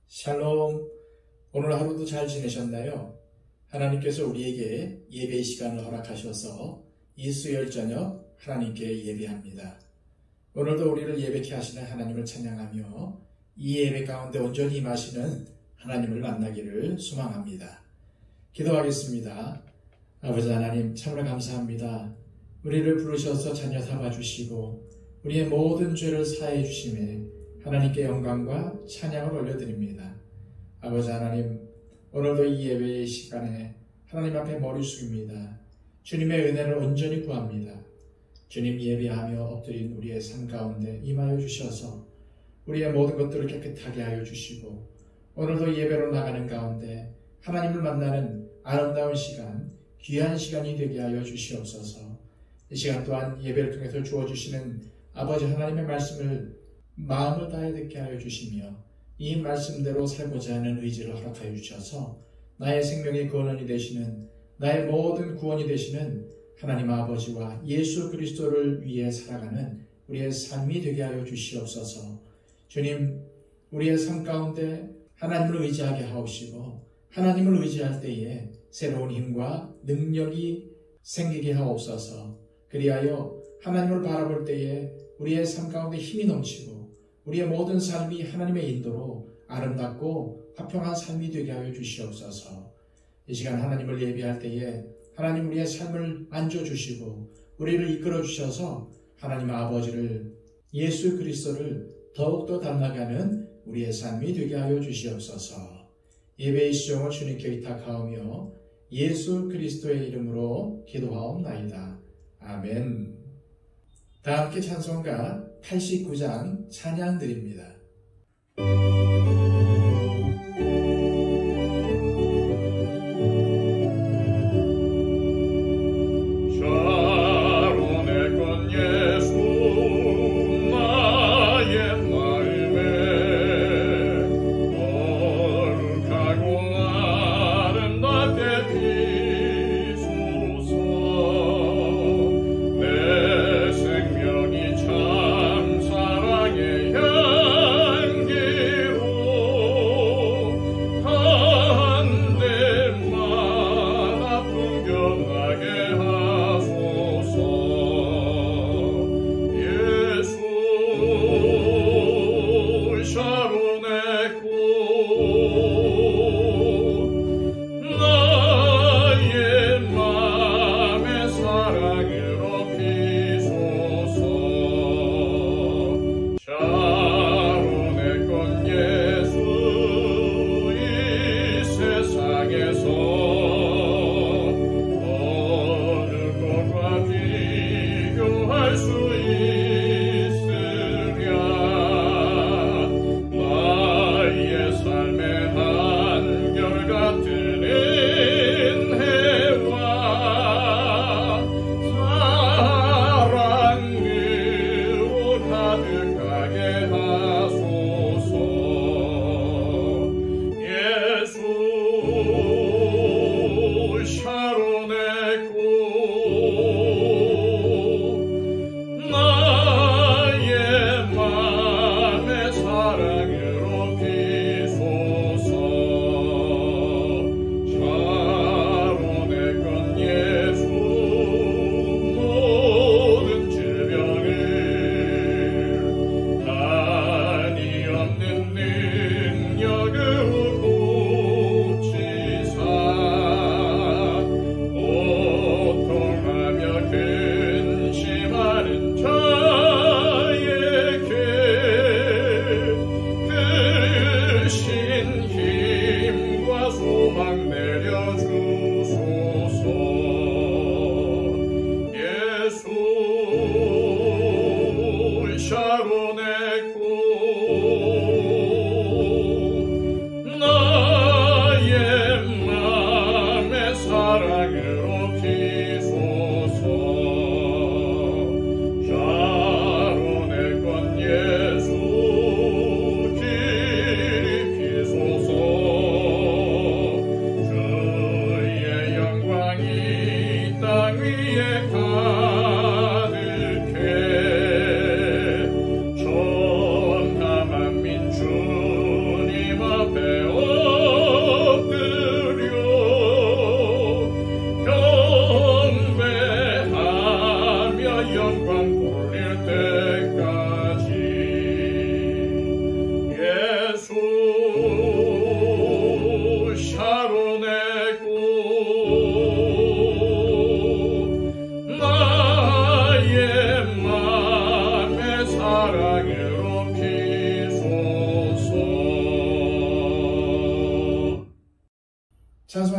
샬롬. 오늘 하루도 잘 지내셨나요? 하나님께서 우리에게 예배의 시간을 허락하셔서 이 수요일 저녁 하나님께 예배합니다. 오늘도 우리를 예배케 하시는 하나님을 찬양하며 이 예배 가운데 온전히 임하시는 하나님을 만나기를 소망합니다. 기도하겠습니다. 아버지 하나님, 참으로 감사합니다. 우리를 부르셔서 자녀 삼아주시고 우리의 모든 죄를 사해 주심에 하나님께 영광과 찬양을 올려드립니다. 아버지 하나님, 오늘도 이 예배의 시간에 하나님 앞에 머리 숙입니다. 주님의 은혜를 온전히 구합니다. 주님, 예배하며 엎드린 우리의 삶 가운데 임하여 주셔서 우리의 모든 것들을 깨끗하게 하여 주시고 오늘도 예배로 나가는 가운데 하나님을 만나는 아름다운 시간, 귀한 시간이 되게 하여 주시옵소서. 이 시간 또한 예배를 통해서 주어주시는 아버지 하나님의 말씀을 마음을 다해 듣게 하여 주시며 이 말씀대로 살고자 하는 의지를 허락하여 주셔서 나의 생명의 근원이 되시는, 나의 모든 구원이 되시는 하나님 아버지와 예수 그리스도를 위해 살아가는 우리의 삶이 되게 하여 주시옵소서. 주님, 우리의 삶 가운데 하나님을 의지하게 하옵시고 하나님을 의지할 때에 새로운 힘과 능력이 생기게 하옵소서. 그리하여 하나님을 바라볼 때에 우리의 삶 가운데 힘이 넘치고 우리의 모든 삶이 하나님의 인도로 아름답고 화평한 삶이 되게 하여 주시옵소서. 이 시간 하나님을 예배할 때에 하나님 우리의 삶을 만져주시고 우리를 이끌어 주셔서 하나님 아버지를, 예수 그리스도를 더욱더 닮아가는 우리의 삶이 되게 하여 주시옵소서. 예배의 시종을 주님께 의탁하오며 예수 그리스도의 이름으로 기도하옵나이다. 아멘. 다 함께 찬송가 89장 찬양 드립니다. 생명이 참 사랑의 향기로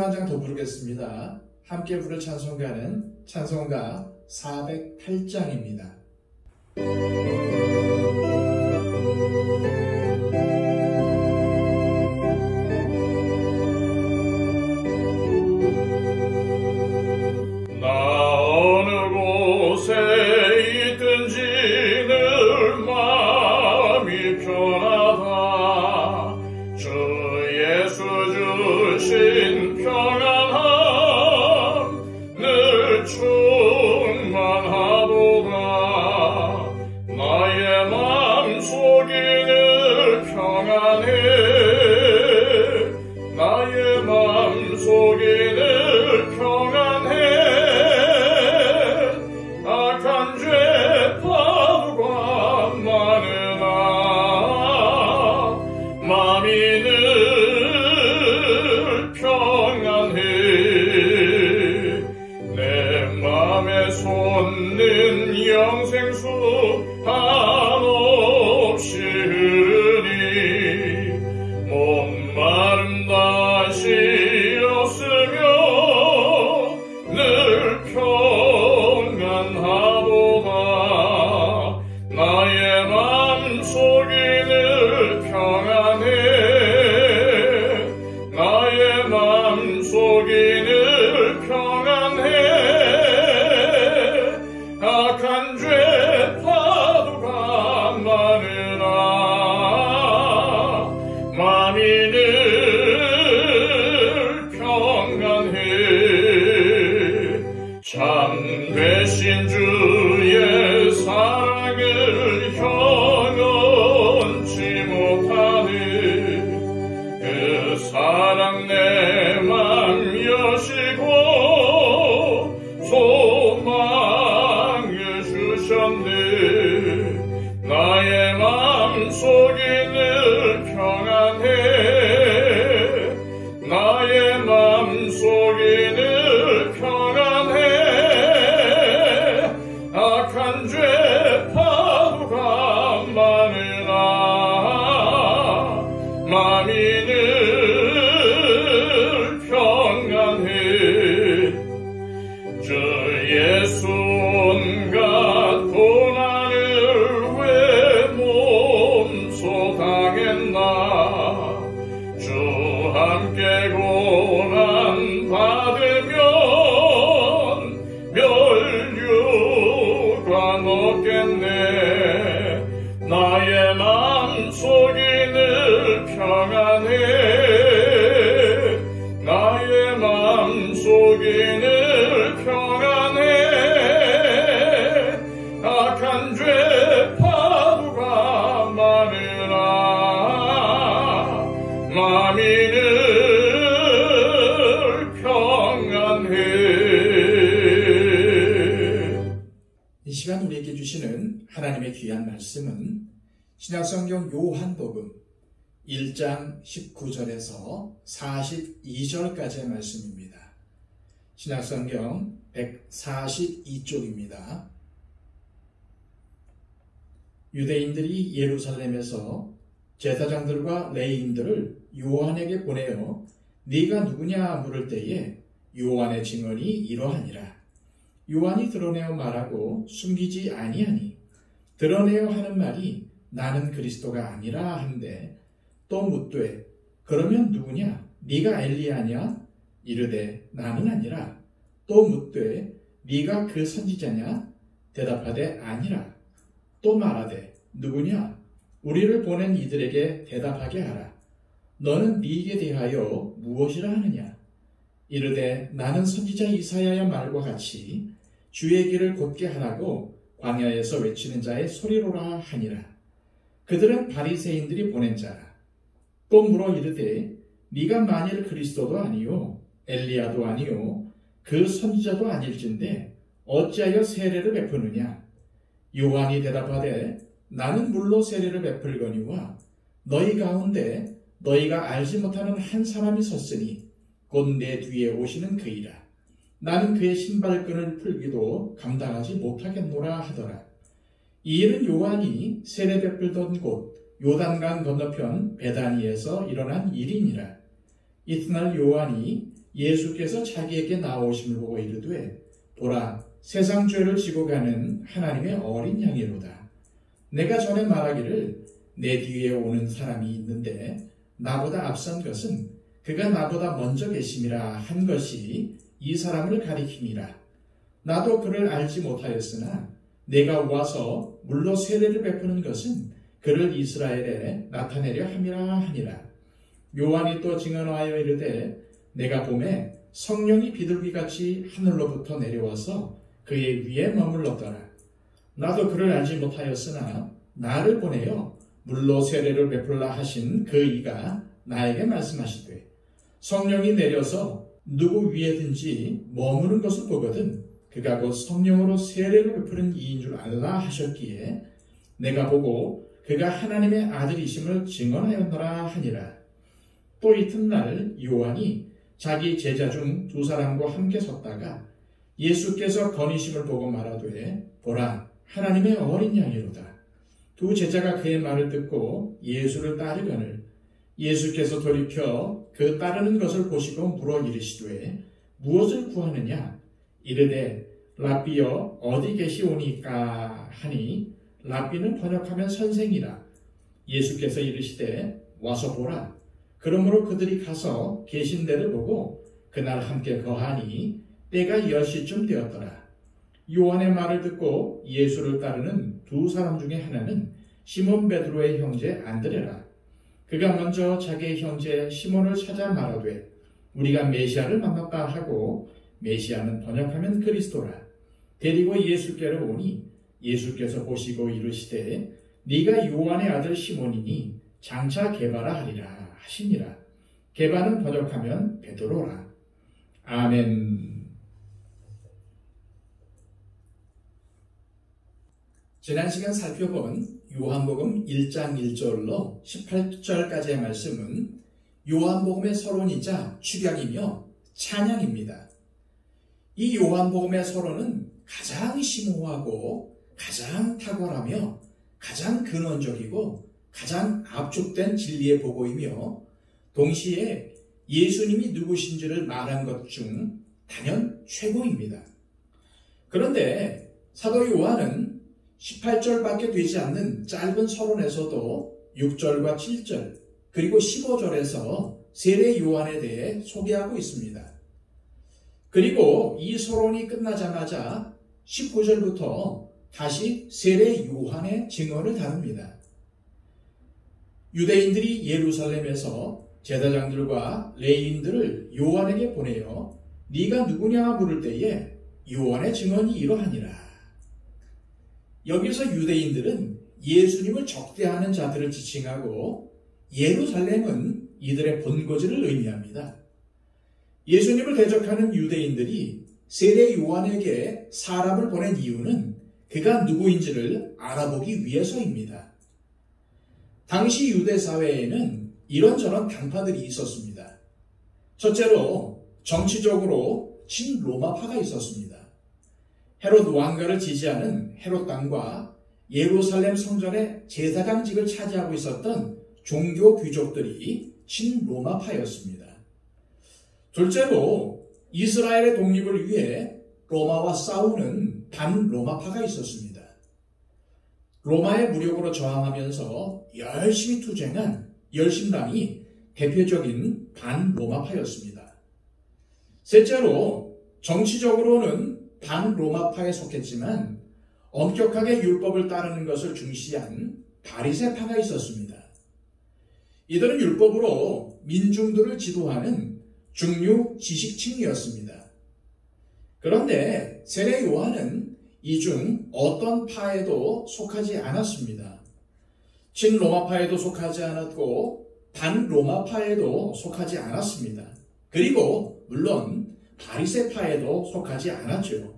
찬송 한 장 더 부르겠습니다. 함께 부를 찬송가는 찬송가 408장입니다. 영생수 한없이 흐르니 목마름 다시 없으며 늘 평안하도다. 나의 맘속이 늘 평안해. 나의 맘속이 늘 평안해. 악한 죄 파도가 많으나 마음이 늘 평안해. 참되신 주의 사랑을 형언치 못하네. 그 사랑 내 맘 여시고 소망을 주셨네. 나의 맘속이 늘 평안해. 나의 맘속이 늘 평안해. 악한 죄 파도가 많으나 마음이 늘 평안해. 주 예수 온갖 고난을 왜 몸소 당했나. 주 함께 고난 받으면 멸류관 없겠네. 나의 맘속이 늘 평안해. 나의 맘속이 늘 평안해. 악한 죄 파도가 많으나 마음이 늘 평안해. 이 시간 우리에게 주시는 하나님의 귀한 말씀은 신약성경 요한복음 1장 19절에서 42절까지의 말씀입니다. 신약성경 142쪽입니다. 유대인들이 예루살렘에서 제사장들과 레위인들을 요한에게 보내어 네가 누구냐 물을 때에 요한의 증언이 이러하니라. 요한이 드러내어 말하고 숨기지 아니하니 드러내어 하는 말이 나는 그리스도가 아니라 한데 또 묻되 그러면 누구냐? 네가 엘리야냐? 이르되 나는 아니라. 또 묻되 네가 그 선지자냐? 대답하되 아니라. 또 말하되 누구냐? 우리를 보낸 이들에게 대답하게 하라. 너는 네게 대하여 무엇이라 하느냐? 이르되 나는 선지자 이사야의 말과 같이 주의 길을 곧게 하라고 광야에서 외치는 자의 소리로라 하니라. 그들은 바리새인들이 보낸 자라. 또 물어 이르되 네가 만일 그리스도도 아니요 엘리야도 아니요 그 선지자도 아닐진데 어찌하여 세례를 베푸느냐? 요한이 대답하되 나는 물로 세례를 베풀거니와 너희 가운데 너희가 알지 못하는 한 사람이 섰으니 곧 내 뒤에 오시는 그이라. 나는 그의 신발끈을 풀기도 감당하지 못하겠노라 하더라. 이 일은 요한이 세례 베풀던 곳 요단강 건너편 베다니에서 일어난 일이니라. 이튿날 요한이 예수께서 자기에게 나오심을 보고 이르되 보라 세상 죄를 지고 가는 하나님의 어린 양이로다. 내가 전에 말하기를 내 뒤에 오는 사람이 있는데 나보다 앞선 것은 그가 나보다 먼저 계심이라 한 것이 이 사람을 가리킴이라. 나도 그를 알지 못하였으나 내가 와서 물로 세례를 베푸는 것은 그를 이스라엘에 나타내려 함이라 하니라. 요한이 또 증언하여 이르되 내가 보매 성령이 비둘기같이 하늘로부터 내려와서 그의 위에 머물렀더라. 나도 그를 알지 못하였으나 나를 보내어 물로 세례를 베풀라 하신 그 이가 나에게 말씀하시되 성령이 내려서 누구 위에든지 머무는 것을 보거든 그가 곧 성령으로 세례를 베푸는 이인 줄 알라 하셨기에 내가 보고 그가 하나님의 아들이심을 증언하였노라 하니라. 또 이튿날 요한이 자기 제자 중 두 사람과 함께 섰다가 예수께서 건이심을 보고 말하되 보라 하나님의 어린 양이로다. 두 제자가 그의 말을 듣고 예수를 따르거늘 예수께서 돌이켜 그 따르는 것을 보시고 물어 이르시되 무엇을 구하느냐 이르되 랍비여 어디 계시오니까 하니 랍비는 번역하면 선생이라. 예수께서 이르시되 와서 보라. 그러므로 그들이 가서 계신 데를 보고 그날 함께 거하니 때가 10시쯤 되었더라. 요한의 말을 듣고 예수를 따르는 두 사람 중에 하나는 시몬 베드로의 형제 안드레라. 그가 먼저 자기의 형제 시몬을 찾아 말하되 우리가 메시아를 만났다 하고 메시아는 번역하면 그리스도라. 데리고 예수께로 오니 예수께서 보시고 이르시되 네가 요한의 아들 시몬이니 장차 게바라 하리라 하시니라. 게바는 번역하면 베드로라. 아멘. 지난 시간 살펴본 요한복음 1장 1절로 18절까지의 말씀은 요한복음의 서론이자 축약이며 찬양입니다. 이 요한복음의 서론은 가장 심오하고 가장 탁월하며 가장 근원적이고 가장 압축된 진리의 보고이며 동시에 예수님이 누구신지를 말한 것 중 단연 최고입니다. 그런데 사도 요한은 18절밖에 되지 않는 짧은 서론에서도 6절과 7절 그리고 15절에서 세례 요한에 대해 소개하고 있습니다. 그리고 이 서론이 끝나자마자 19절부터 다시 세례 요한의 증언을 다룹니다. 유대인들이 예루살렘에서 제사장들과 레위인들을 요한에게 보내어 네가 누구냐 물을 때에 요한의 증언이 이러하니라. 여기서 유대인들은 예수님을 적대하는 자들을 지칭하고 예루살렘은 이들의 본거지를 의미합니다. 예수님을 대적하는 유대인들이 세례 요한에게 사람을 보낸 이유는 그가 누구인지를 알아보기 위해서입니다. 당시 유대 사회에는 이런저런 당파들이 있었습니다. 첫째로 정치적으로 친로마파가 있었습니다. 헤롯 왕가를 지지하는 헤롯 당과 예루살렘 성전의 제사장직을 차지하고 있었던 종교 귀족들이 친로마파였습니다. 둘째로 이스라엘의 독립을 위해 로마와 싸우는 반로마파가 있었습니다. 로마의 무력으로 저항하면서 열심히 투쟁한 열심당이 대표적인 반로마파였습니다. 셋째로 정치적으로는 반로마파에 속했지만 엄격하게 율법을 따르는 것을 중시한 바리새파가 있었습니다. 이들은 율법으로 민중들을 지도하는 중류 지식층이었습니다. 그런데 세례 요한은 이 중 어떤 파에도 속하지 않았습니다. 친로마파에도 속하지 않았고 반로마파에도 속하지 않았습니다. 그리고 물론 바리새파에도 속하지 않았죠.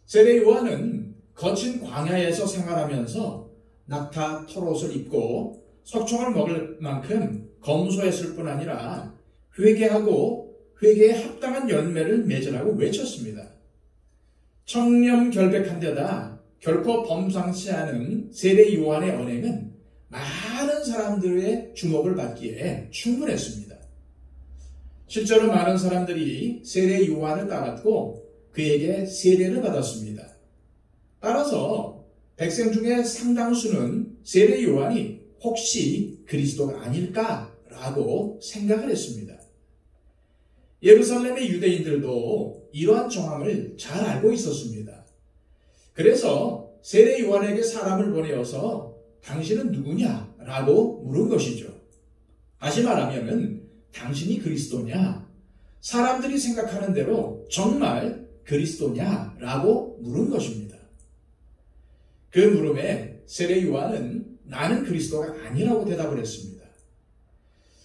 세례 요한은 거친 광야에서 생활하면서 낙타 털옷을 입고 석청을 먹을 만큼 검소했을 뿐 아니라 회개하고 회개에 합당한 열매를 맺으라고 외쳤습니다. 청렴결백한 데다 결코 범상치 않은 세례 요한의 언행은 많은 사람들의 주목을 받기에 충분했습니다. 실제로 많은 사람들이 세례 요한을 따랐고 그에게 세례를 받았습니다. 따라서 백성 중에 상당수는 세례 요한이 혹시 그리스도가 아닐까라고 생각을 했습니다. 예루살렘의 유대인들도 이러한 정황을 잘 알고 있었습니다. 그래서 세례 요한에게 사람을 보내어서 당신은 누구냐라고 물은 것이죠. 다시 말하면 당신이 그리스도냐? 사람들이 생각하는 대로 정말 그리스도냐라고 물은 것입니다. 그 물음에 세례 요한은 나는 그리스도가 아니라고 대답을 했습니다.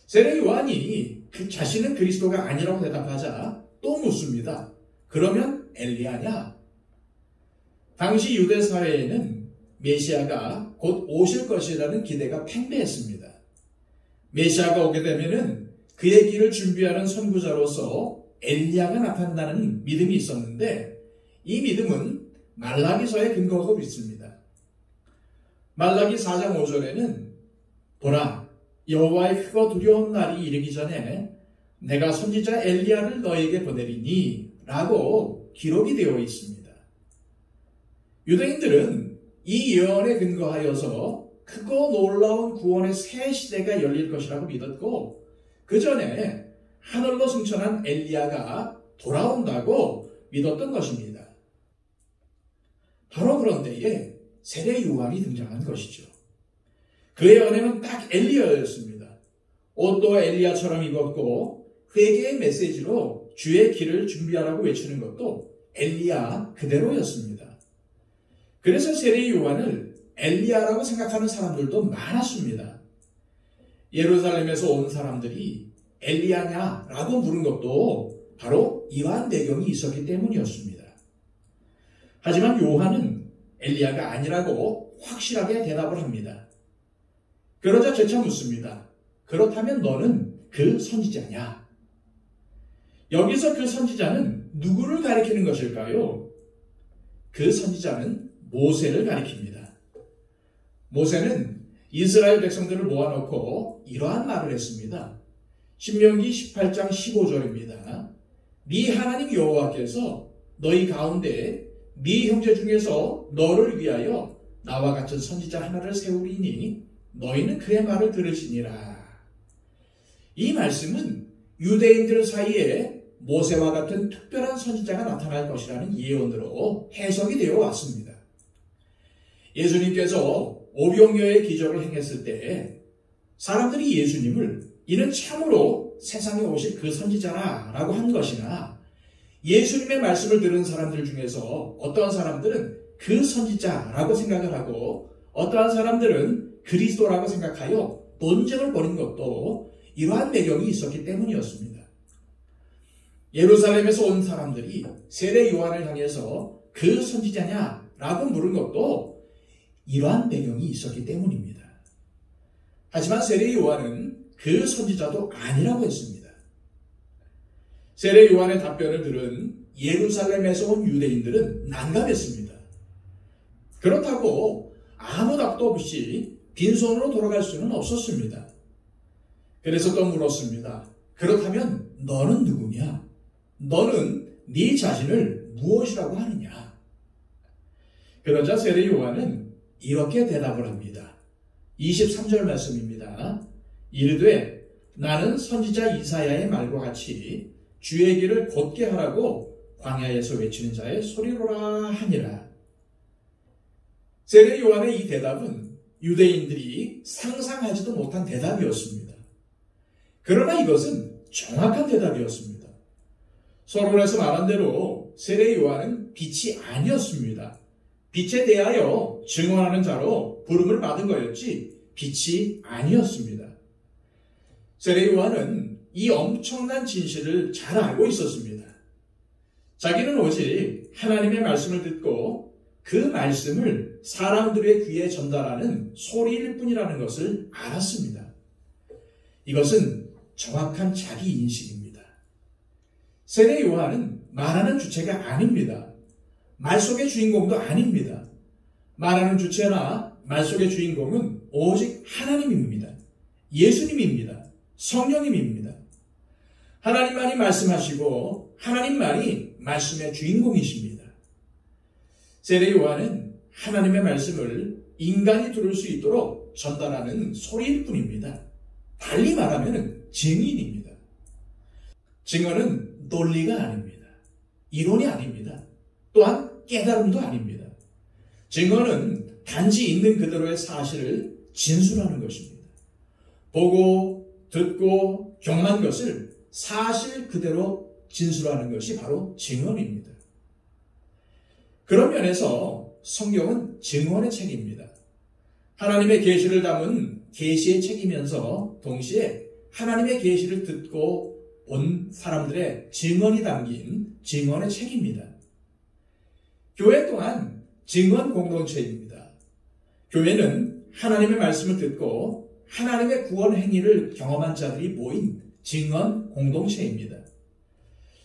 세례 요한이 자신은 그리스도가 아니라고 대답하자 또 묻습니다. 그러면 엘리야냐? 당시 유대 사회에는 메시아가 곧 오실 것이라는 기대가 팽배했습니다. 메시아가 오게 되면은 그의 길을 준비하는 선구자로서 엘리야가 나타난다는 믿음이 있었는데 이 믿음은 말라기서에 근거가 있습니다. 말라기 4장 5절에는 보라 여호와의 크고 두려운 날이 이르기 전에 내가 선지자 엘리야를 너에게 보내리니 라고 기록이 되어 있습니다. 유대인들은 이 예언에 근거하여서 크고 놀라운 구원의 새 시대가 열릴 것이라고 믿었고 그 전에 하늘로 승천한 엘리야가 돌아온다고 믿었던 것입니다. 바로 그런 때에 세례 요한이 등장한 것이죠. 그의 은혜는 딱 엘리야였습니다. 옷도 엘리야처럼 입었고 회개의 메시지로 주의 길을 준비하라고 외치는 것도 엘리야 그대로였습니다. 그래서 세례 요한을 엘리야라고 생각하는 사람들도 많았습니다. 예루살렘에서 온 사람들이 엘리야냐라고 물은 것도 바로 이러한 배경이 있었기 때문이었습니다. 하지만 요한은 엘리야가 아니라고 확실하게 대답을 합니다. 그러자 재차 묻습니다. 그렇다면 너는 그 선지자냐? 여기서 그 선지자는 누구를 가리키는 것일까요? 그 선지자는 모세를 가리킵니다. 모세는 이스라엘 백성들을 모아놓고 이러한 말을 했습니다. 신명기 18장 15절입니다. 네 하나님 여호와께서 너희 가운데 네 형제 중에서 너를 위하여 나와 같은 선지자 하나를 세우리니 너희는 그의 말을 들으시니라. 이 말씀은 유대인들 사이에 모세와 같은 특별한 선지자가 나타날 것이라는 예언으로 해석이 되어 왔습니다. 예수님께서 오병이어의 기적을 행했을 때 사람들이 예수님을 이는 참으로 세상에 오실 그 선지자라고 한 것이나 예수님의 말씀을 들은 사람들 중에서 어떠한 사람들은 그 선지자라고 생각을 하고 어떠한 사람들은 그리스도라고 생각하여 논쟁을 벌인 것도 이러한 배경이 있었기 때문이었습니다. 예루살렘에서 온 사람들이 세례 요한을 향해서 그 선지자냐라고 물은 것도 이러한 배경이 있었기 때문입니다. 하지만 세례 요한은 그 선지자도 아니라고 했습니다. 세례 요한의 답변을 들은 예루살렘에서 온 유대인들은 난감했습니다. 그렇다고 아무 답도 없이 빈손으로 돌아갈 수는 없었습니다. 그래서 또 물었습니다. 그렇다면 너는 누구냐? 너는 네 자신을 무엇이라고 하느냐? 그러자 세례 요한은 이렇게 대답을 합니다. 23절 말씀입니다. 이르되 나는 선지자 이사야의 말과 같이 주의 길을 곧게 하라고 광야에서 외치는 자의 소리로라 하니라. 세례 요한의 이 대답은 유대인들이 상상하지도 못한 대답이었습니다. 그러나 이것은 정확한 대답이었습니다. 서론에서 말한 대로 세례 요한은 빛이 아니었습니다. 빛에 대하여 증언하는 자로 부름을 받은 거였지 빛이 아니었습니다. 세례 요한은 이 엄청난 진실을 잘 알고 있었습니다. 자기는 오직 하나님의 말씀을 듣고 그 말씀을 사람들의 귀에 전달하는 소리일 뿐이라는 것을 알았습니다. 이것은 정확한 자기 인식입니다. 세례 요한은 말하는 주체가 아닙니다. 말 속의 주인공도 아닙니다. 말하는 주체나 말 속의 주인공은 오직 하나님입니다. 예수님입니다. 성령님입니다. 하나님만이 말씀하시고 하나님만이 말씀의 주인공이십니다. 세례 요한은 하나님의 말씀을 인간이 들을 수 있도록 전달하는 소리일 뿐입니다. 달리 말하면 증인입니다. 증언은 논리가 아닙니다. 이론이 아닙니다. 또한 깨달음도 아닙니다. 증언은 단지 있는 그대로의 사실을 진술하는 것입니다. 보고, 듣고, 경험한 것을 사실 그대로 진술하는 것이 바로 증언입니다. 그런 면에서 성경은 증언의 책입니다. 하나님의 계시를 담은 계시의 책이면서 동시에 하나님의 계시를 듣고 본 사람들의 증언이 담긴 증언의 책입니다. 교회 또한 증언 공동체입니다. 교회는 하나님의 말씀을 듣고 하나님의 구원 행위를 경험한 자들이 모인 증언 공동체입니다.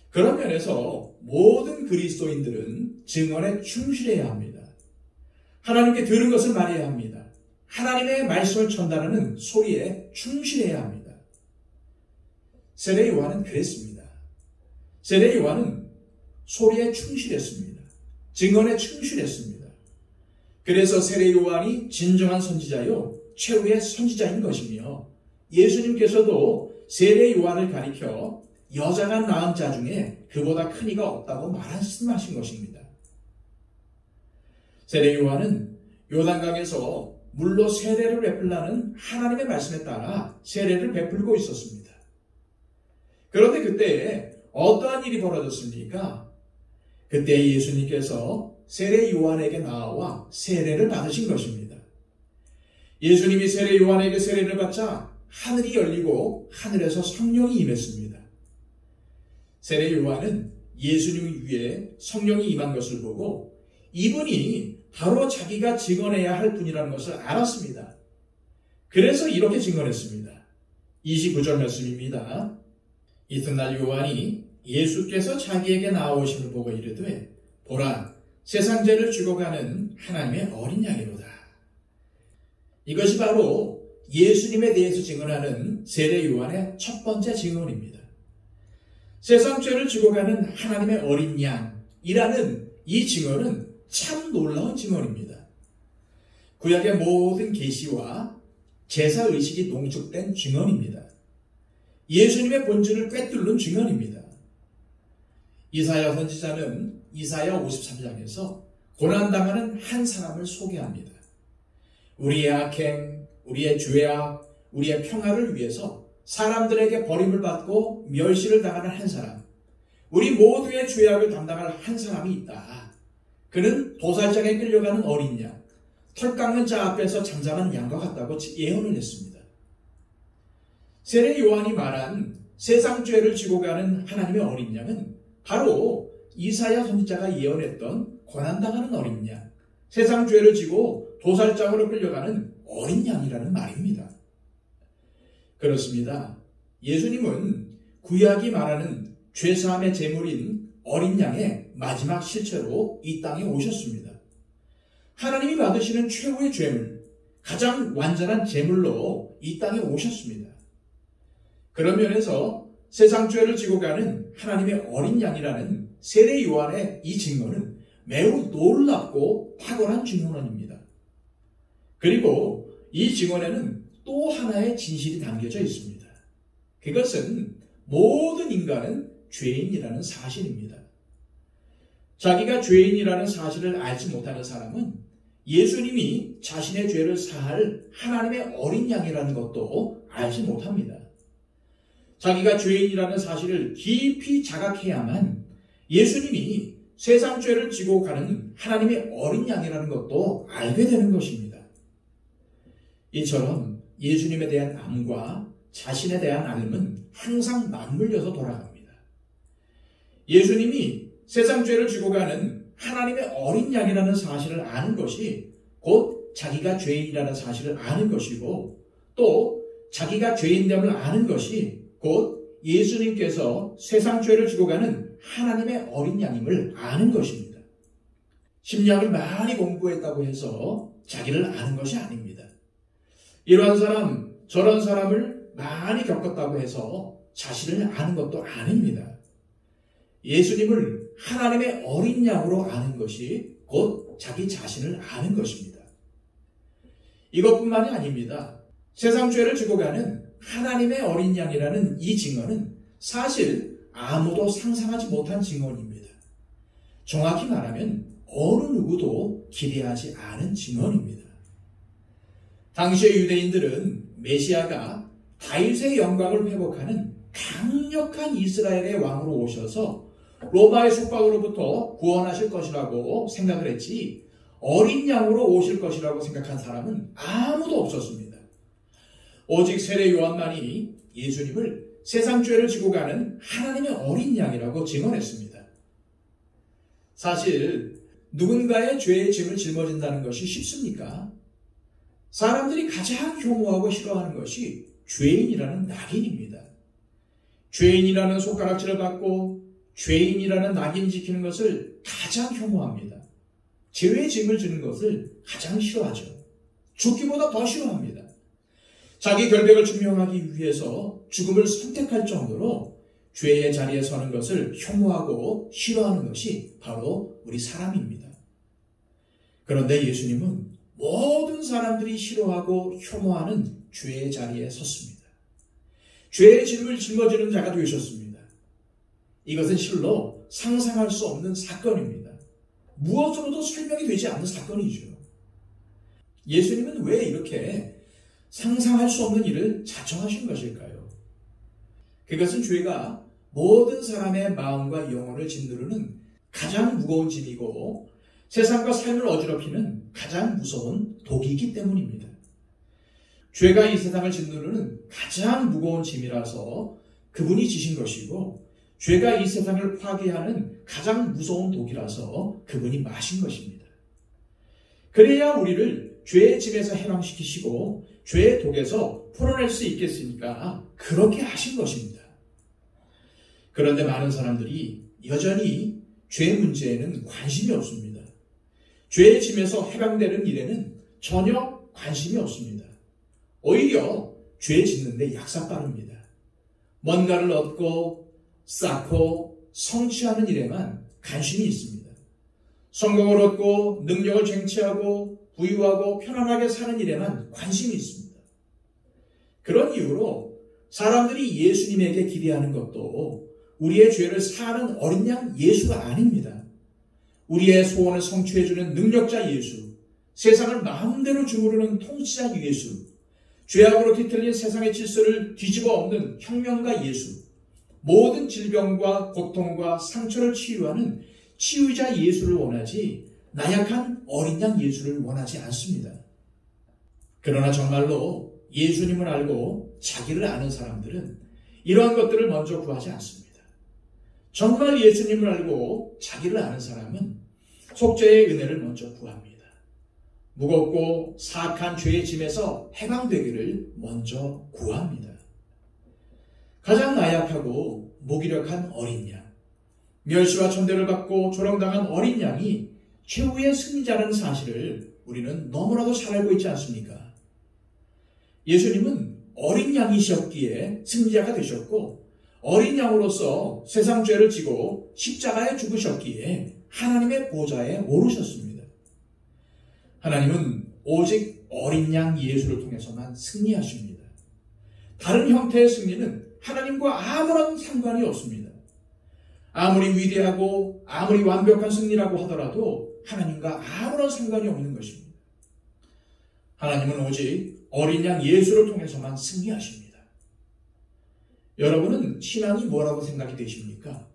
그런 면에서 모든 그리스도인들은 증언에 충실해야 합니다. 하나님께 들은 것을 말해야 합니다. 하나님의 말씀을 전달하는 소리에 충실해야 합니다. 세례 요한은 그랬습니다. 세례 요한은 소리에 충실했습니다. 증언에 충실했습니다. 그래서 세례 요한이 진정한 선지자요 최후의 선지자인 것이며 예수님께서도 세례 요한을 가리켜 여자가 낳은 자 중에 그보다 큰 이가 없다고 말씀하신 것입니다. 세례 요한은 요단강에서 물로 세례를 베풀라는 하나님의 말씀에 따라 세례를 베풀고 있었습니다. 그런데 그때 어떠한 일이 벌어졌습니까? 그때 예수님께서 세례 요한에게 나와 세례를 받으신 것입니다. 예수님이 세례 요한에게 세례를 받자 하늘이 열리고 하늘에서 성령이 임했습니다. 세례 요한은 예수님 위에 성령이 임한 것을 보고 이분이 바로 자기가 증언해야 할 분이라는 것을 알았습니다. 그래서 이렇게 증언했습니다. 29절 말씀입니다. 이튿날 요한이 예수께서 자기에게 나오심을 보고 이르되 보라 세상 죄를 지고 가는 하나님의 어린 양이로다. 이것이 바로 예수님에 대해서 증언하는 세례 요한의 첫 번째 증언입니다. 세상 죄를 지고 가는 하나님의 어린 양이라는 이 증언은 참 놀라운 증언입니다. 구약의 모든 계시와 제사의식이 농축된 증언입니다. 예수님의 본질을 꿰뚫는 증언입니다. 이사야 선지자는 이사야 53장에서 고난당하는 한 사람을 소개합니다. 우리의 악행, 우리의 죄악, 우리의 평화를 위해서 사람들에게 버림을 받고 멸시를 당하는 한 사람, 우리 모두의 죄악을 담당할 한 사람이 있다. 그는 도살장에 끌려가는 어린 양, 털 깎는 자 앞에서 잠잠한 양과 같다고 예언을 했습니다. 세례 요한이 말한 세상 죄를 지고 가는 하나님의 어린 양은 바로 이사야 선지자가 예언했던 고난당하는 어린 양, 세상 죄를 지고 도살장으로 끌려가는 어린 양이라는 말입니다. 그렇습니다. 예수님은 구약이 말하는 죄사함의 제물인 어린 양의 마지막 실체로 이 땅에 오셨습니다. 하나님이 받으시는 최후의 제물, 가장 완전한 제물로 이 땅에 오셨습니다. 그런 면에서 세상 죄를 지고 가는 하나님의 어린 양이라는 세례 요한의 이 증언은 매우 놀랍고 탁월한 증언입니다. 그리고 이 증언에는 또 하나의 진실이 담겨져 있습니다. 그것은 모든 인간은 죄인이라는 사실입니다. 자기가 죄인이라는 사실을 알지 못하는 사람은 예수님이 자신의 죄를 사할 하나님의 어린 양이라는 것도 알지 못합니다. 자기가 죄인이라는 사실을 깊이 자각해야만 예수님이 세상 죄를 지고 가는 하나님의 어린 양이라는 것도 알게 되는 것입니다. 이처럼 예수님에 대한 암과 자신에 대한 알림은 항상 맞물려서 돌아갑니다. 예수님이 세상 죄를 지고 가는 하나님의 어린 양이라는 사실을 아는 것이 곧 자기가 죄인이라는 사실을 아는 것이고 또 자기가 죄인됨을 아는 것이 곧 예수님께서 세상 죄를 지고 가는 하나님의 어린 양임을 아는 것입니다. 심리학을 많이 공부했다고 해서 자기를 아는 것이 아닙니다. 이러한 사람, 저런 사람을 많이 겪었다고 해서 자신을 아는 것도 아닙니다. 예수님을 하나님의 어린 양으로 아는 것이 곧 자기 자신을 아는 것입니다. 이것뿐만이 아닙니다. 세상 죄를 지고 가는 하나님의 어린 양이라는 이 증언은 사실 아무도 상상하지 못한 증언입니다. 정확히 말하면 어느 누구도 기대하지 않은 증언입니다. 당시의 유대인들은 메시아가 다윗의 영광을 회복하는 강력한 이스라엘의 왕으로 오셔서 로마의 속박으로부터 구원하실 것이라고 생각을 했지 어린 양으로 오실 것이라고 생각한 사람은 아무도 없었습니다. 오직 세례 요한만이 예수님을 세상 죄를 지고 가는 하나님의 어린 양이라고 증언했습니다. 사실 누군가의 죄의 짐을 짊어진다는 것이 쉽습니까? 사람들이 가장 혐오하고 싫어하는 것이 죄인이라는 낙인입니다. 죄인이라는 손가락질을 받고 죄인이라는 낙인 지키는 것을 가장 혐오합니다. 죄의 짐을 지는 것을 가장 싫어하죠. 죽기보다 더 싫어합니다. 자기 결백을 증명하기 위해서 죽음을 선택할 정도로 죄의 자리에 서는 것을 혐오하고 싫어하는 것이 바로 우리 사람입니다. 그런데 예수님은 모든 사람들이 싫어하고 혐오하는 죄의 자리에 섰습니다. 죄의 짐을 짊어지는 자가 되셨습니다. 이것은 실로 상상할 수 없는 사건입니다. 무엇으로도 설명이 되지 않는 사건이죠. 예수님은 왜 이렇게 상상할 수 없는 일을 자청하신 것일까요? 그것은 죄가 모든 사람의 마음과 영혼을 짓누르는 가장 무거운 짐이고 세상과 삶을 어지럽히는 가장 무서운 독이기 때문입니다. 죄가 이 세상을 짓누르는 가장 무거운 짐이라서 그분이 지신 것이고 죄가 이 세상을 파괴하는 가장 무서운 독이라서 그분이 마신 것입니다. 그래야 우리를 죄의 짐에서 해방시키시고 죄의 독에서 풀어낼 수 있겠으니까 그렇게 하신 것입니다. 그런데 많은 사람들이 여전히 죄 문제에는 관심이 없습니다. 죄의 짐에서 해방되는 일에는 전혀 관심이 없습니다. 오히려 죄 짓는 데 약삭빠릅니다. 뭔가를 얻고 쌓고 성취하는 일에만 관심이 있습니다. 성공을 얻고 능력을 쟁취하고 부유하고 편안하게 사는 일에만 관심이 있습니다. 그런 이유로 사람들이 예수님에게 기대하는 것도 우리의 죄를 사하는 어린 양 예수가 아닙니다. 우리의 소원을 성취해주는 능력자 예수, 세상을 마음대로 주무르는 통치자 예수, 죄악으로 뒤틀린 세상의 질서를 뒤집어 엎는 혁명가 예수, 모든 질병과 고통과 상처를 치유하는 치유자 예수를 원하지 나약한 어린 양 예수를 원하지 않습니다. 그러나 정말로 예수님을 알고 자기를 아는 사람들은 이러한 것들을 먼저 구하지 않습니다. 정말 예수님을 알고 자기를 아는 사람은 속죄의 은혜를 먼저 구합니다. 무겁고 사악한 죄의 짐에서 해방되기를 먼저 구합니다. 가장 나약하고 무기력한 어린 양, 멸시와 천대를 받고 조롱당한 어린 양이 최후의 승리자라는 사실을 우리는 너무나도 잘 알고 있지 않습니까? 예수님은 어린 양이셨기에 승리자가 되셨고 어린 양으로서 세상 죄를 지고 십자가에 죽으셨기에 하나님의 보좌에 오르셨습니다. 하나님은 오직 어린 양 예수를 통해서만 승리하십니다. 다른 형태의 승리는 하나님과 아무런 상관이 없습니다. 아무리 위대하고 아무리 완벽한 승리라고 하더라도 하나님과 아무런 상관이 없는 것입니다. 하나님은 오직 어린 양 예수를 통해서만 승리하십니다. 여러분은 신앙이 뭐라고 생각이 되십니까?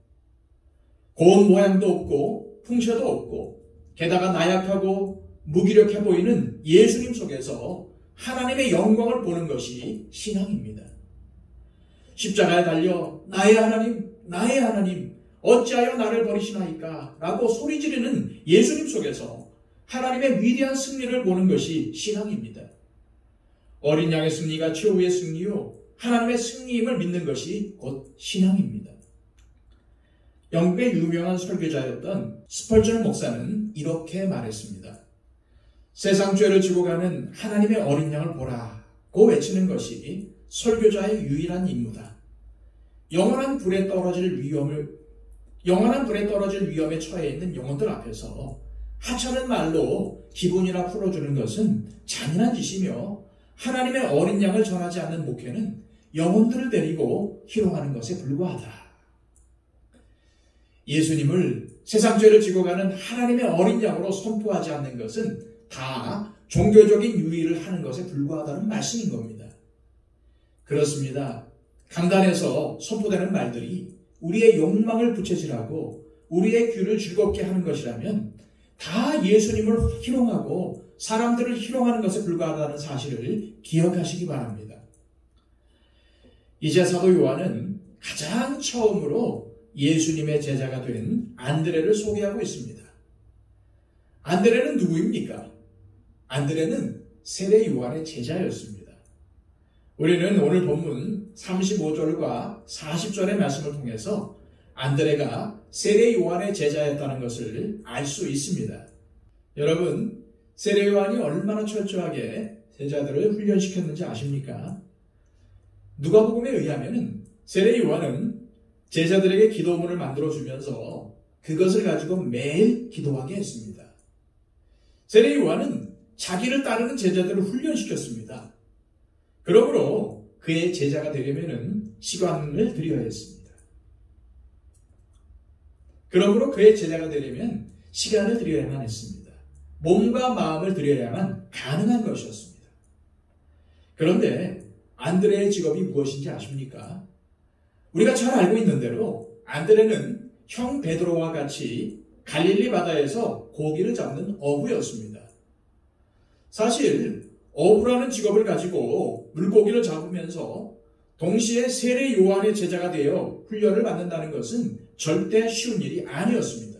고운 모양도 없고 풍채도 없고 게다가 나약하고 무기력해 보이는 예수님 속에서 하나님의 영광을 보는 것이 신앙입니다. 십자가에 달려 나의 하나님, 나의 하나님 어찌하여 나를 버리시나이까 라고 소리 지르는 예수님 속에서 하나님의 위대한 승리를 보는 것이 신앙입니다. 어린 양의 승리가 최후의 승리요 하나님의 승리임을 믿는 것이 곧 신앙입니다. 영국의 유명한 설교자였던 스펄전 목사는 이렇게 말했습니다. 세상 죄를 지고 가는 하나님의 어린 양을 보라고 외치는 것이 설교자의 유일한 임무다. 영원한 불에 떨어질 위험에 처해 있는 영혼들 앞에서 하찮은 말로 기분이나 풀어주는 것은 잔인한 짓이며, 하나님의 어린 양을 전하지 않는 목회는 영혼들을 데리고 희롱하는 것에 불과하다. 예수님을 세상 죄를 지고 가는 하나님의 어린 양으로 선포하지 않는 것은 다 종교적인 유의를 하는 것에 불과하다는 말씀인 겁니다. 그렇습니다. 강단에서 선포되는 말들이 우리의 욕망을 부채질하고 우리의 귀를 즐겁게 하는 것이라면 다 예수님을 희롱하고 사람들을 희롱하는 것에 불과하다는 사실을 기억하시기 바랍니다. 이제 사도 요한은 가장 처음으로 예수님의 제자가 된 안드레를 소개하고 있습니다. 안드레는 누구입니까? 안드레는 세례 요한의 제자였습니다. 우리는 오늘 본문 35절과 40절의 말씀을 통해서 안드레가 세례 요한의 제자였다는 것을 알 수 있습니다. 여러분, 세례 요한이 얼마나 철저하게 제자들을 훈련시켰는지 아십니까? 누가복음에 의하면 세례 요한은 제자들에게 기도문을 만들어주면서 그것을 가지고 매일 기도하게 했습니다. 세례 요한은 자기를 따르는 제자들을 훈련시켰습니다. 그러므로 그의 제자가 되려면 시간을 들여야 했습니다. 그러므로 그의 제자가 되려면 시간을 들여야만 했습니다. 몸과 마음을 들여야만 가능한 것이었습니다. 그런데 안드레의 직업이 무엇인지 아십니까? 우리가 잘 알고 있는 대로 안드레는 형 베드로와 같이 갈릴리 바다에서 고기를 잡는 어부였습니다. 사실 어부라는 직업을 가지고 물고기를 잡으면서 동시에 세례 요한의 제자가 되어 훈련을 받는다는 것은 절대 쉬운 일이 아니었습니다.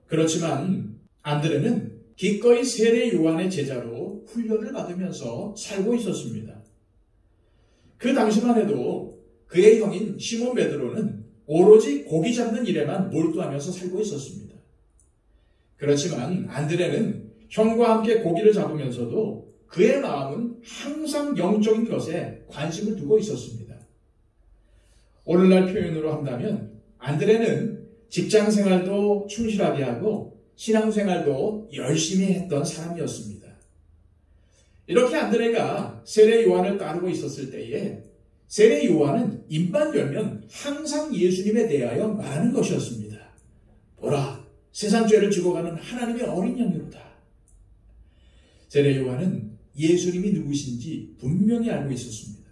그렇지만 안드레는 기꺼이 세례 요한의 제자로 훈련을 받으면서 살고 있었습니다. 그 당시만 해도 그의 형인 시몬 베드로는 오로지 고기 잡는 일에만 몰두하면서 살고 있었습니다. 그렇지만 안드레는 형과 함께 고기를 잡으면서도 그의 마음은 항상 영적인 것에 관심을 두고 있었습니다. 오늘날 표현으로 한다면 안드레는 직장생활도 충실하게 하고 신앙생활도 열심히 했던 사람이었습니다. 이렇게 안드레가 세례 요한을 따르고 있었을 때에 세례 요한은 입만 열면 항상 예수님에 대하여 말하는 것이었습니다. 보라, 세상 죄를 지고 가는 하나님의 어린 양이로다. 세례 요한은 예수님이 누구신지 분명히 알고 있었습니다.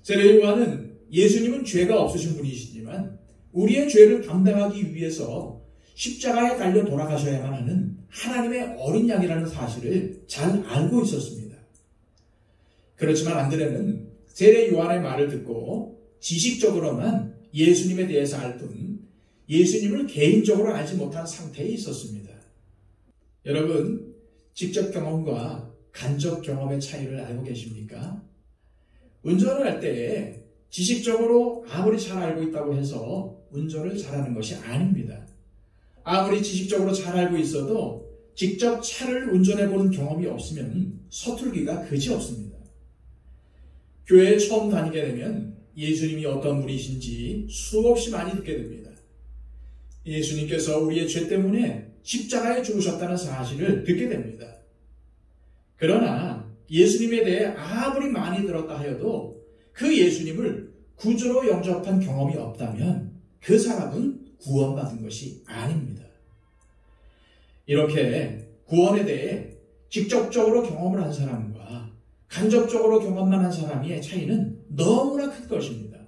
세례 요한은 예수님은 죄가 없으신 분이시지만 우리의 죄를 담당하기 위해서 십자가에 달려 돌아가셔야만 하는 하나님의 어린 양이라는 사실을 잘 알고 있었습니다. 그렇지만 안드레는 세례 요한의 말을 듣고 지식적으로만 예수님에 대해서 알 뿐 예수님을 개인적으로 알지 못한 상태에 있었습니다. 여러분, 직접 경험과 간접 경험의 차이를 알고 계십니까? 운전을 할 때 지식적으로 아무리 잘 알고 있다고 해서 운전을 잘하는 것이 아닙니다. 아무리 지식적으로 잘 알고 있어도 직접 차를 운전해보는 경험이 없으면 서툴기가 그지없습니다. 교회에 처음 다니게 되면 예수님이 어떤 분이신지 수없이 많이 듣게 됩니다. 예수님께서 우리의 죄 때문에 십자가에 죽으셨다는 사실을 듣게 됩니다. 그러나 예수님에 대해 아무리 많이 들었다 하여도 그 예수님을 구주로 영접한 경험이 없다면 그 사람은 구원받은 것이 아닙니다. 이렇게 구원에 대해 직접적으로 경험을 한 사람과 간접적으로 경험만 한 사람의 차이는 너무나 큰 것입니다.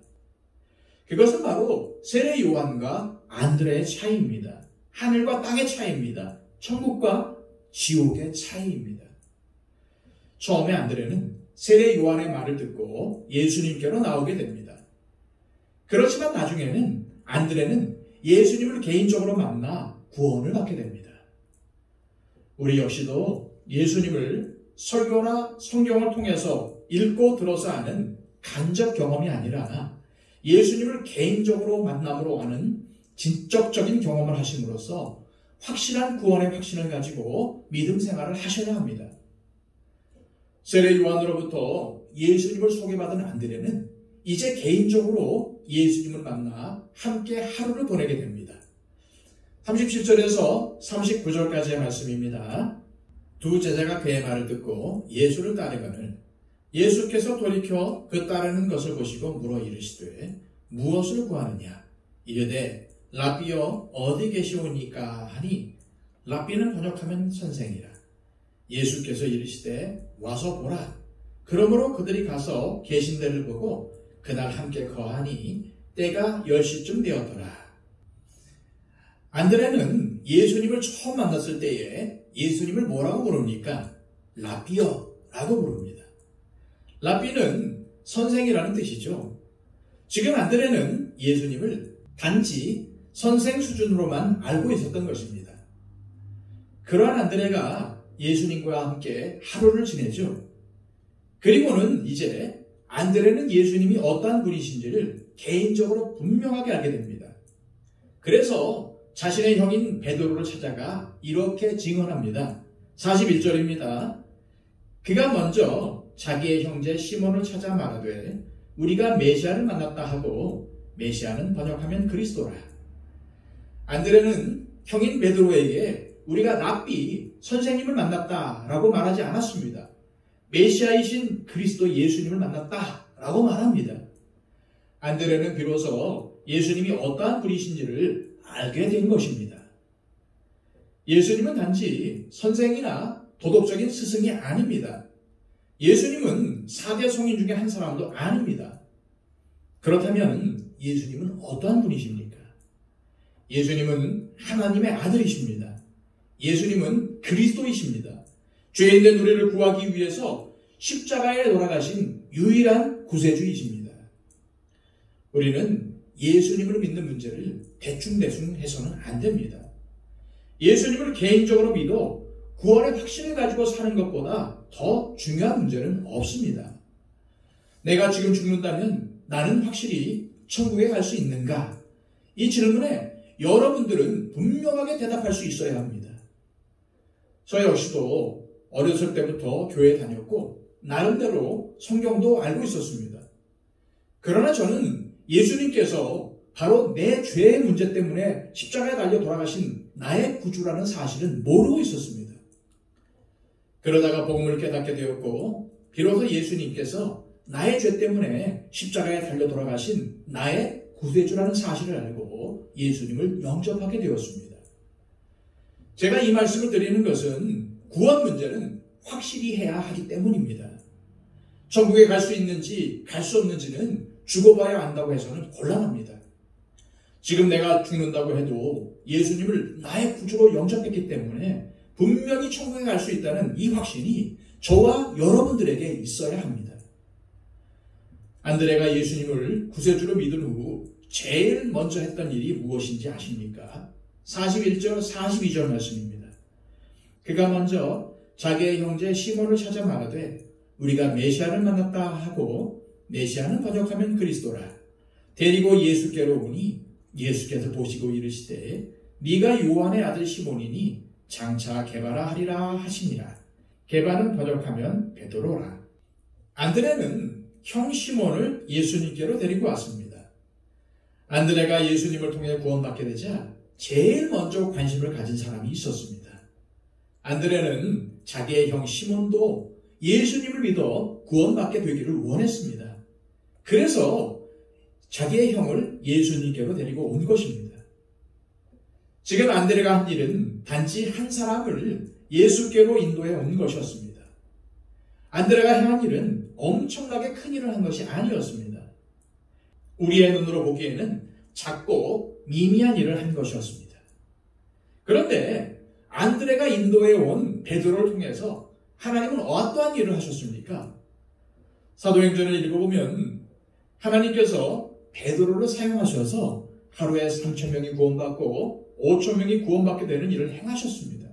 그것은 바로 세례 요한과 안드레의 차이입니다. 하늘과 땅의 차이입니다. 천국과 지옥의 차이입니다. 처음에 안드레는 세례 요한의 말을 듣고 예수님께로 나오게 됩니다. 그렇지만 나중에는 안드레는 예수님을 개인적으로 만나 구원을 받게 됩니다. 우리 역시도 예수님을 설교나 성경을 통해서 읽고 들어서 아는 간접 경험이 아니라 예수님을 개인적으로 만남으로 아는 진적적인 경험을 하심으로써 확실한 구원의 확신을 가지고 믿음 생활을 하셔야 합니다. 세례 요한으로부터 예수님을 소개받은 안드레는 이제 개인적으로 예수님을 만나 함께 하루를 보내게 됩니다. 37절에서 39절까지의 말씀입니다. 두 제자가 그의 말을 듣고 예수를 따르거늘 예수께서 돌이켜 그 따르는 것을 보시고 물어 이르시되 무엇을 구하느냐? 이르되 랍비여 어디 계시오니까 하니 랍비는 번역하면 선생이라. 예수께서 이르시되 와서 보라. 그러므로 그들이 가서 계신 데를 보고 그날 함께 거하니 때가 10시쯤 되었더라. 안드레는 예수님을 처음 만났을 때에 예수님을 뭐라고 부릅니까? 랍비여 라고 부릅니다. 랍비는 선생이라는 뜻이죠. 지금 안드레는 예수님을 단지 선생 수준으로만 알고 있었던 것입니다. 그러한 안드레가 예수님과 함께 하루를 지내죠. 그리고는 이제 안드레는 예수님이 어떠한 분이신지를 개인적으로 분명하게 알게 됩니다. 그래서 자신의 형인 베드로를 찾아가 이렇게 증언합니다. 41절입니다. 그가 먼저 자기의 형제 시몬을 찾아 말하되 우리가 메시아를 만났다 하고 메시아는 번역하면 그리스도라. 안드레는 형인 베드로에게 우리가 랍비 선생님을 만났다라고 말하지 않았습니다. 메시아이신 그리스도 예수님을 만났다라고 말합니다. 안드레는 비로소 예수님이 어떠한 분이신지를 알게 된 것입니다. 예수님은 단지 선생이나 도덕적인 스승이 아닙니다. 예수님은 4대 성인 중에 한 사람도 아닙니다. 그렇다면 예수님은 어떠한 분이십니까? 예수님은 하나님의 아들이십니다. 예수님은 그리스도이십니다. 죄인된 우리를 구하기 위해서 십자가에 돌아가신 유일한 구세주이십니다. 우리는 예수님을 믿는 문제를 대충대충 해서는 안 됩니다. 예수님을 개인적으로 믿어 구원의 확신을 가지고 사는 것보다 더 중요한 문제는 없습니다. 내가 지금 죽는다면 나는 확실히 천국에 갈 수 있는가? 이 질문에 여러분들은 분명하게 대답할 수 있어야 합니다. 저 역시도 어렸을 때부터 교회에 다녔고 나름대로 성경도 알고 있었습니다. 그러나 저는 예수님께서 바로 내 죄의 문제 때문에 십자가에 달려 돌아가신 나의 구주라는 사실은 모르고 있었습니다. 그러다가 복음을 깨닫게 되었고 비로소 예수님께서 나의 죄 때문에 십자가에 달려 돌아가신 나의 구세주라는 사실을 알고 예수님을 영접하게 되었습니다. 제가 이 말씀을 드리는 것은 구원 문제는 확실히 해야 하기 때문입니다. 천국에 갈 수 있는지 갈 수 없는지는 죽어봐야 안다고 해서는 곤란합니다. 지금 내가 죽는다고 해도 예수님을 나의 구주로 영접했기 때문에 분명히 천국에 갈 수 있다는 이 확신이 저와 여러분들에게 있어야 합니다. 안드레가 예수님을 구세주로 믿은 후 제일 먼저 했던 일이 무엇인지 아십니까? 41절, 42절 말씀입니다. 그가 먼저 자기의 형제 시몬을 찾아 말하되 우리가 메시아를 만났다 하고 메시아는 번역하면 그리스도라. 데리고 예수께로 오니 예수께서 보시고 이르시되 네가 요한의 아들 시몬이니 장차 게바라 하리라 하시니라. 게바는 번역하면 베드로라. 안드레는 형 시몬을 예수님께로 데리고 왔습니다. 안드레가 예수님을 통해 구원받게 되자 제일 먼저 관심을 가진 사람이 있었습니다. 안드레는 자기의 형 시몬도 예수님을 믿어 구원받게 되기를 원했습니다. 그래서 자기의 형을 예수님께로 데리고 온 것입니다. 지금 안드레가 한 일은 단지 한 사람을 예수께로 인도해 온 것이었습니다. 안드레가 행한 일은 엄청나게 큰 일을 한 것이 아니었습니다. 우리의 눈으로 보기에는 작고 미미한 일을 한 것이었습니다. 그런데 안드레가 인도해 온 베드로를 통해서 하나님은 어떠한 일을 하셨습니까? 사도행전을 읽어보면 하나님께서 베드로를 사용하셔서 하루에 3,000명이 구원받고 5,000명이 구원받게 되는 일을 행하셨습니다.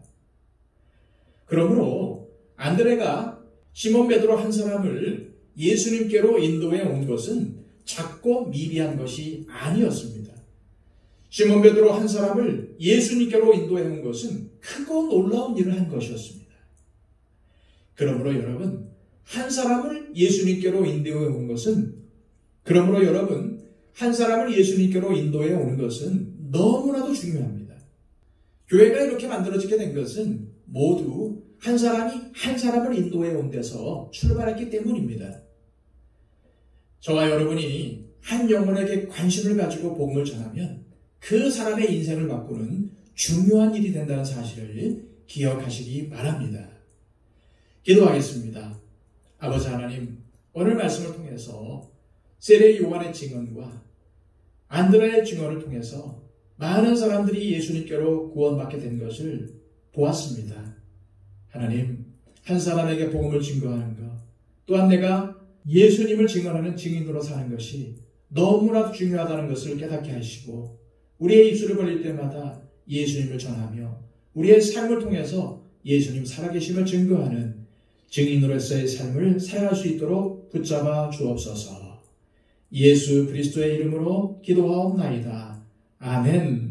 그러므로 안드레가 시몬 베드로 한 사람을 예수님께로 인도해 온 것은 작고 미비한 것이 아니었습니다. 시몬 베드로 한 사람을 예수님께로 인도해 온 것은 크고 놀라운 일을 한 것이었습니다. 그러므로 여러분, 한 사람을 예수님께로 인도해 온 것은 그러므로 여러분, 한 사람을 예수님께로 인도해 오는 것은 너무나도 중요합니다. 교회가 이렇게 만들어지게 된 것은 모두 한 사람이 한 사람을 인도해 온 데서 출발했기 때문입니다. 저와 여러분이 한 영혼에게 관심을 가지고 복음을 전하면 그 사람의 인생을 바꾸는 중요한 일이 된다는 사실을 기억하시기 바랍니다. 기도하겠습니다. 아버지 하나님, 오늘 말씀을 통해서 세례 요한의 증언과 안드레의 증언을 통해서 많은 사람들이 예수님께로 구원받게 된 것을 보았습니다. 하나님, 한 사람에게 복음을 증거하는 것, 또한 내가 예수님을 증언하는 증인으로 사는 것이 너무나도 중요하다는 것을 깨닫게 하시고 우리의 입술을 벌릴 때마다 예수님을 전하며 우리의 삶을 통해서 예수님 살아계심을 증거하는 증인으로서의 삶을 살아갈 수 있도록 붙잡아 주옵소서. 예수 그리스도의 이름으로 기도하옵나이다. 아멘.